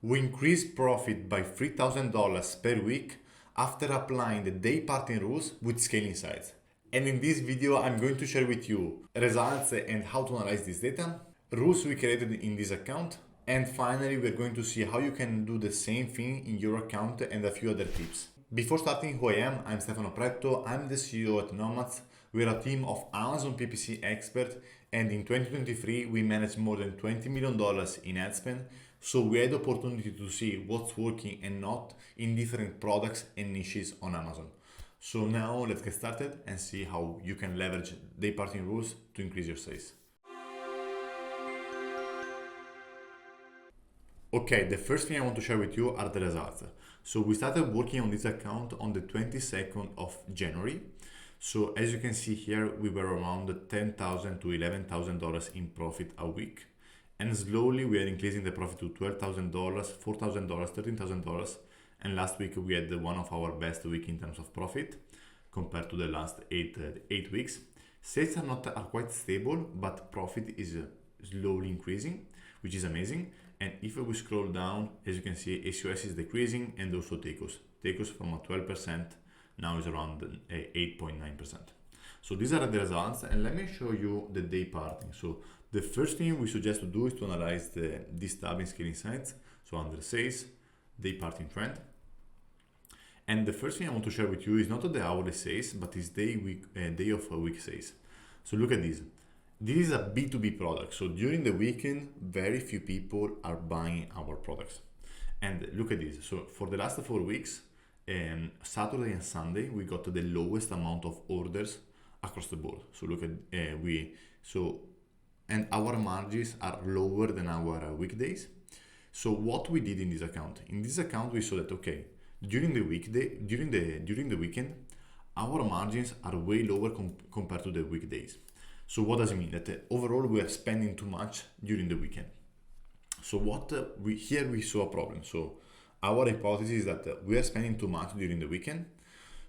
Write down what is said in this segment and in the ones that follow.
We increased profit by $3,000 per week after applying the Dayparting rules with scaling sites. And in this video, I'm going to share with you results and how to analyze this data, rules we created in this account, and finally, we're going to see how you can do the same thing in your account and a few other tips. Before starting who I am, I'm Stefano Pretto, I'm the CEO at Nomads. We're a team of Amazon PPC experts, and in 2023, we managed more than $20 million in ad spend. So we had the opportunity to see what's working and not in different products and niches on Amazon. So now let's get started and see how you can leverage Dayparting rules to increase your sales. Okay, the first thing I want to share with you are the results. So we started working on this account on the 22nd of January. So as you can see here, we were around $10,000 to $11,000 in profit a week. And slowly we are increasing the profit to $12,000, $4,000, $13,000. And last week we had one of our best weeks in terms of profit compared to the last eight weeks. Sales are quite stable, but profit is slowly increasing, which is amazing. And if we scroll down, as you can see, ACOS is decreasing and also TACOS. TACOS from a 12% now is around 8.9%. So these are the results, and let me show you the Dayparting. So the first thing we suggest to do is to analyze this tab in Scaling Sites. So under Sales, Dayparting Trend. And the first thing I want to share with you is not the hourly sales, but is day of week sales. So look at this. This is a B2B product, so during the weekend, very few people are buying our products. And look at this, so for the last 4 weeks, Saturday and Sunday, we got the lowest amount of orders across the board. So look at, and our margins are lower than our weekdays. So what we did in this account? In this account, we saw that, okay, during the weekend, our margins are way lower compared to the weekdays. So what does it mean? That overall we are spending too much during the weekend. So here we saw a problem. So our hypothesis is that we are spending too much during the weekend.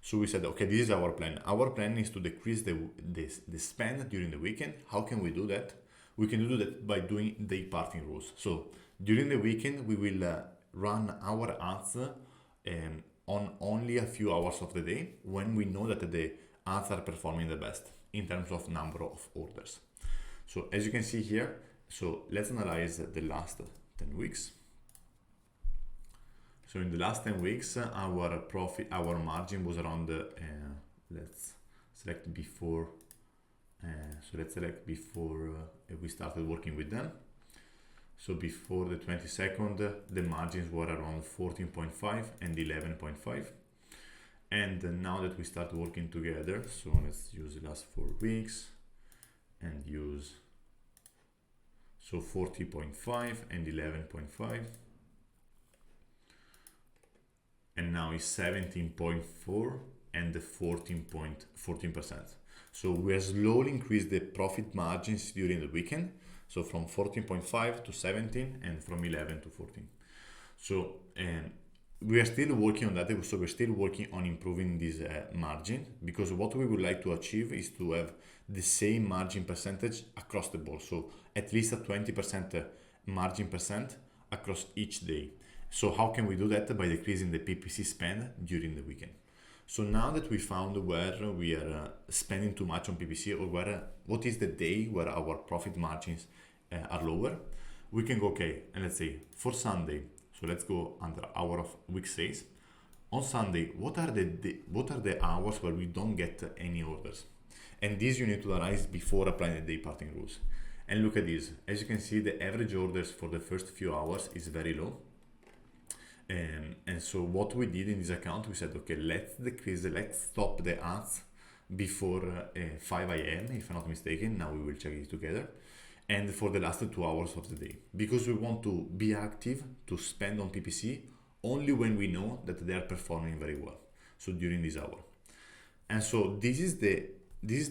So we said, okay, this is our plan. Our plan is to decrease the spend during the weekend. How can we do that? We can do that by doing Dayparting rules. So during the weekend, we will run our ads on only a few hours of the day when we know that the ads are performing the best in terms of number of orders. So as you can see here, so let's analyze the last 10 weeks. So in the last 10 weeks, our margin was around, let's select before, we started working with them. So before the 22nd, the margins were around 14.5 and 11.5. And now that we start working together, so let's use the last 4 weeks and use, so 40.5 and 11.5. And now it's 17.4 and the 14%. So we are slowly increase the profit margins during the weekend. So from 14.5 to 17 and from 11 to 14. So, we are still working on that, so we're still working on improving this margin, because what we would like to achieve is to have the same margin percentage across the board. So at least a 20% margin percent across each day. So how can we do that? By decreasing the PPC spend during the weekend. So now that we found where we are spending too much on PPC, or what is the day where our profit margins are lower, we can go, okay, and let's say for Sunday, so let's go under hour of week sales. On Sunday, what are the hours where we don't get any orders? And this you need to analyze before applying the Dayparting rules. And look at this. As you can see, the average orders for the first few hours is very low. And so what we did in this account, we said, okay, let's stop the ads before 5 a.m. if I'm not mistaken. Now we will check it together. And for the last 2 hours of the day, because we want to be active to spend on PPC only when we know that they are performing very well. So during this hour. And so this is the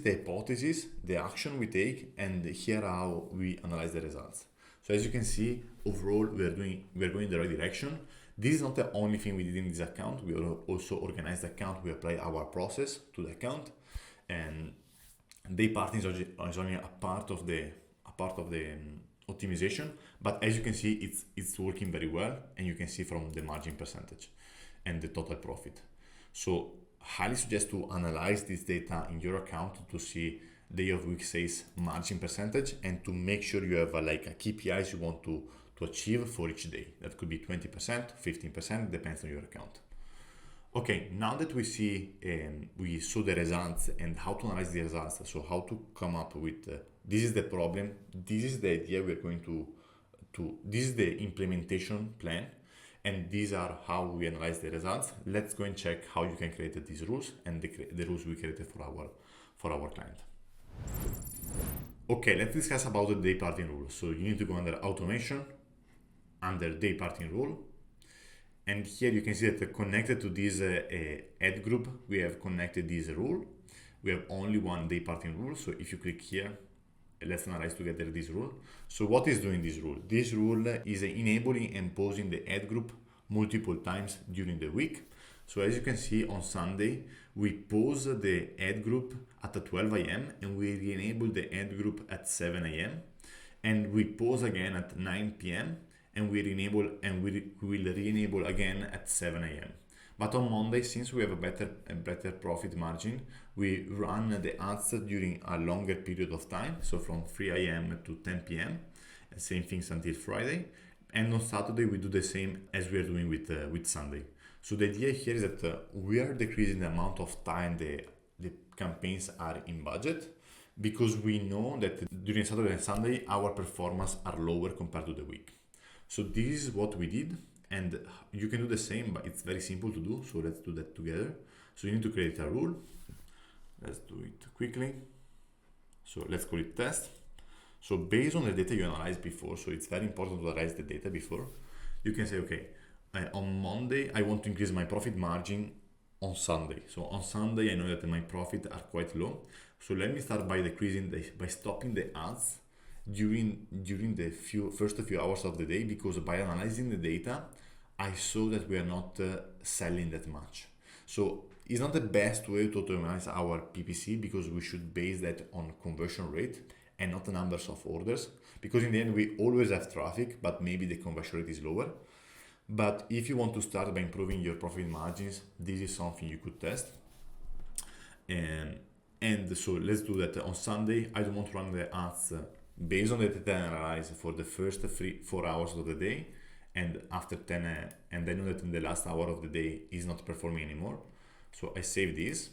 hypothesis, the action we take, and here how we analyze the results. So as you can see, overall we are going in the right direction. This is not the only thing we did in this account. We also organized the account. We apply our process to the account, and Dayparting is only a part of the optimization, but as you can see, it's working very well, and you can see from the margin percentage and the total profit. So highly suggest to analyze this data in your account to see day of week sales margin percentage, and to make sure you have like a KPIs you want to achieve for each day. That could be 20%, 15%, depends on your account. Okay, now that we saw the results and how to analyze the results, so how to come up with this is the problem, this is the idea we're going to this is the implementation plan, and these are how we analyze the results. Let's go and check how you can create these rules and the rules we created for our client. Okay, let's discuss about the Dayparting rule. So you need to go under automation, under Dayparting rule, and here you can see that connected to this ad group, we have connected this rule. We have only one Dayparting rule. So if you click here, let's analyze together this rule. So what is doing this rule? This rule is enabling and pausing the ad group multiple times during the week. So as you can see, on Sunday, we pause the ad group at 12 a.m. and we re-enable the ad group at 7 a.m. and we pause again at 9 p.m. and we re-enable and we will re-enable again at 7 a.m. But on Monday, since we have a better profit margin, we run the ads during a longer period of time, so from 3 a.m. to 10 p.m. Same things until Friday. And on Saturday, we do the same as we are doing with Sunday. So the idea here is that we are decreasing the amount of time the campaigns are in budget, because we know that during Saturday and Sunday, our performance are lower compared to the week. So this is what we did. And you can do the same, but it's very simple to do. So let's do that together. So you need to create a rule. Let's do it quickly. So let's call it test. So based on the data you analyzed before, so it's very important to analyze the data before, you can say, okay, on Monday, I want to increase my profit margin on Sunday. So on Sunday, I know that my profit are quite low. So let me start by by stopping the ads during the first few hours of the day, because by analyzing the data, I saw that we are not selling that much. So it's not the best way to optimize our PPC, because we should base that on conversion rate and not the numbers of orders, because in the end we always have traffic, but maybe the conversion rate is lower. But if you want to start by improving your profit margins, this is something you could test. And so let's do that. On Sunday, I don't want to run the ads based on the data analyzed for the first 4 hours of the day, and after 10 and I know that in the last hour of the day is not performing anymore. So I save this,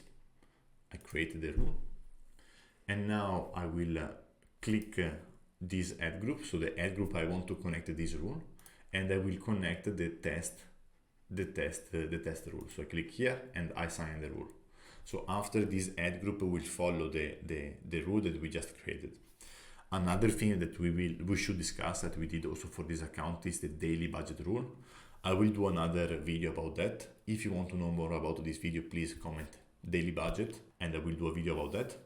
I created the rule, and now I will click this ad group. So the ad group, I want to connect this rule, and I will connect the test rule. So I click here and I sign the rule. So after this ad group will follow the rule that we just created. Another thing that we should discuss, that we did also for this account, is the daily budget rule. I will do another video about that. If you want to know more about this video, please comment daily budget, and I will do a video about that.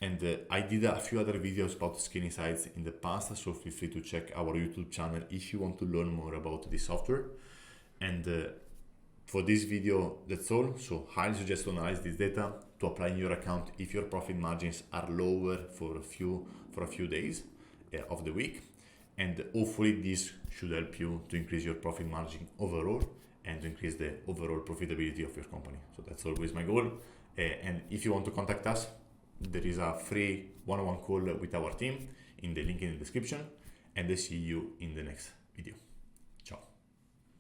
And I did a few other videos about scaling sites in the past, so feel free to check our YouTube channel if you want to learn more about this software. And for this video, that's all. So highly suggest to analyze this data to apply in your account if your profit margins are lower for a few days of the week. And hopefully this should help you to increase your profit margin overall and to increase the overall profitability of your company. So that's always my goal. And if you want to contact us, there is a free one-on-one call with our team in the link in the description, and I see you in the next video.